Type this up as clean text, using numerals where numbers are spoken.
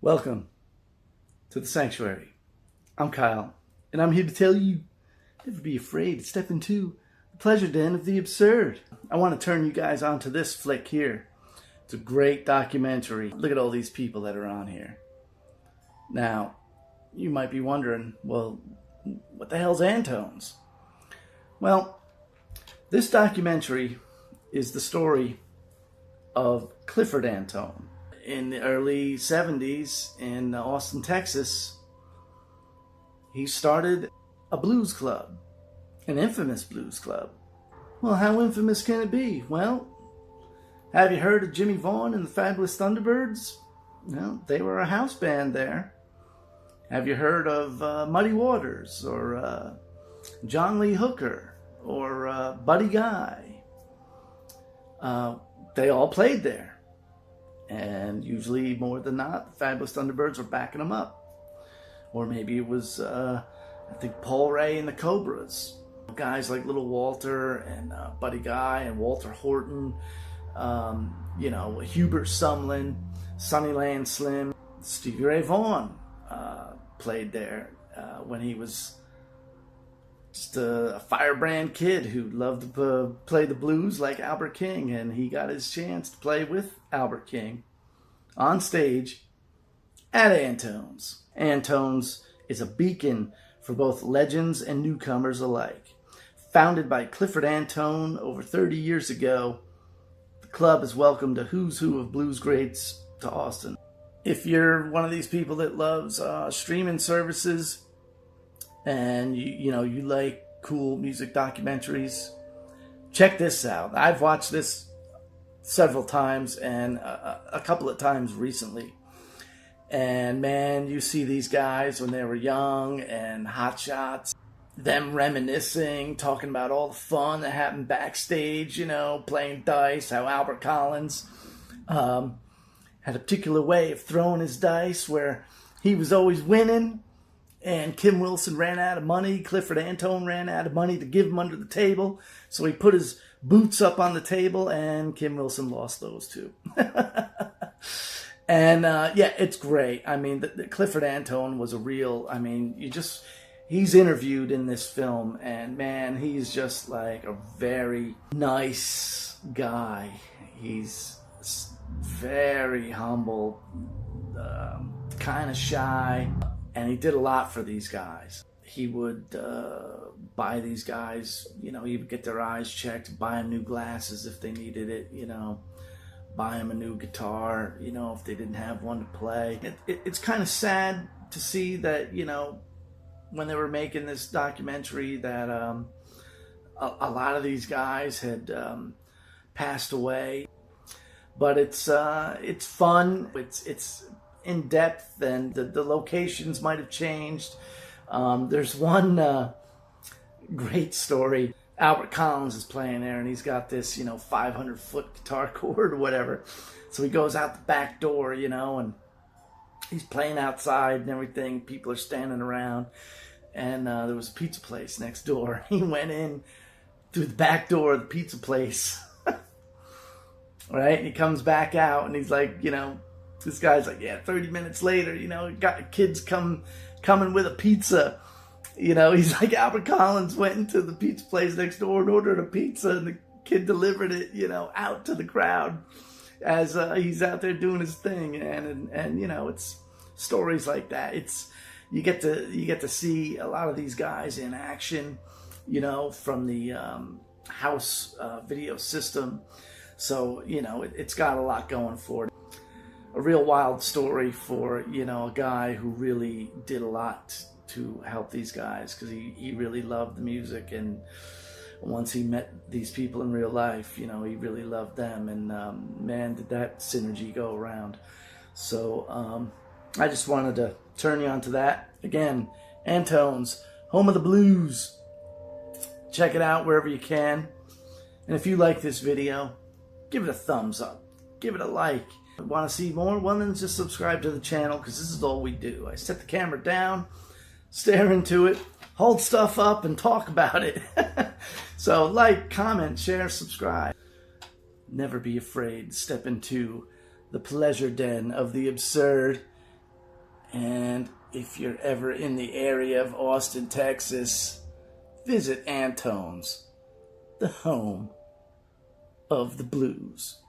Welcome to the sanctuary. I'm Kyle, and I'm here to tell you, never be afraid to step into the pleasure den of the absurd. I want to turn you guys onto this flick here. It's a great documentary. Look at all these people that are on here. Now, you might be wondering, well, what the hell's Antone's? Well, this documentary is the story of Clifford Antone. In the early 70s in Austin, Texas, he started a blues club, an infamous blues club. Well, how infamous can it be? Well, have you heard of Jimmie Vaughan and the Fabulous Thunderbirds? Well, they were a house band there. Have you heard of Muddy Waters or John Lee Hooker or Buddy Guy? They all played there. And usually, more than not, the Fabulous Thunderbirds were backing them up. Or maybe it was, I think, Paul Ray and the Cobras. Guys like Little Walter and Buddy Guy and Walter Horton. Hubert Sumlin, Sunnyland Slim. Stevie Ray Vaughan played there when he was just a firebrand kid who loved to play the blues like Albert King, and he got his chance to play with Albert King on stage at Antone's. Antone's is a beacon for both legends and newcomers alike. Founded by Clifford Antone over 30 years ago, the club has welcomed a who's who of blues greats to Austin. If you're one of these people that loves streaming services, and you like cool music documentaries, check this out. I've watched this several times and a couple of times recently. And man, you see these guys when they were young and hot shots, them reminiscing, talking about all the fun that happened backstage, playing dice, how Albert Collins had a particular way of throwing his dice where he was always winning. And Kim Wilson ran out of money. Clifford Antone ran out of money to give him under the table. So he put his boots up on the table, and Kim Wilson lost those too. And it's great. I mean, the Clifford Antone was a real, he's interviewed in this film, and man, he's just like a very nice guy. He's very humble, kind of shy. And he did a lot for these guys. He would buy these guys, he would get their eyes checked, buy them new glasses if they needed it, buy them a new guitar, if they didn't have one to play. It's kind of sad to see that, when they were making this documentary that a lot of these guys had passed away. But it's fun. It's in depth, and the locations might have changed. There's one great story. Albert Collins is playing there, and he's got this 500-foot guitar cord or whatever. So he goes out the back door, and he's playing outside and everything. People are standing around, and there was a pizza place next door. He went in through the back door of the pizza place, right? And he comes back out, and he's like, this guy's like, 30 minutes later, got kids coming with a pizza. He's like, Albert Collins went into the pizza place next door and ordered a pizza, and the kid delivered it, out to the crowd as he's out there doing his thing. And it's stories like that. You get to see a lot of these guys in action, from the house video system. So, it's got a lot going for it. A real wild story for, a guy who really did a lot to help these guys, because he really loved the music, and once he met these people in real life, he really loved them, and man, did that synergy go around. So I just wanted to turn you on to that. Again, Antone's, home of the blues. Check it out wherever you can. And if you like this video, give it a thumbs up. Give it a like. Want to see more? Well, then just subscribe to the channel, because this is all we do. I set the camera down, stare into it, hold stuff up, and talk about it. So like, comment, share, subscribe. Never be afraid to step into the pleasure den of the absurd. And if you're ever in the area of Austin, Texas, visit Antone's, the home of the blues.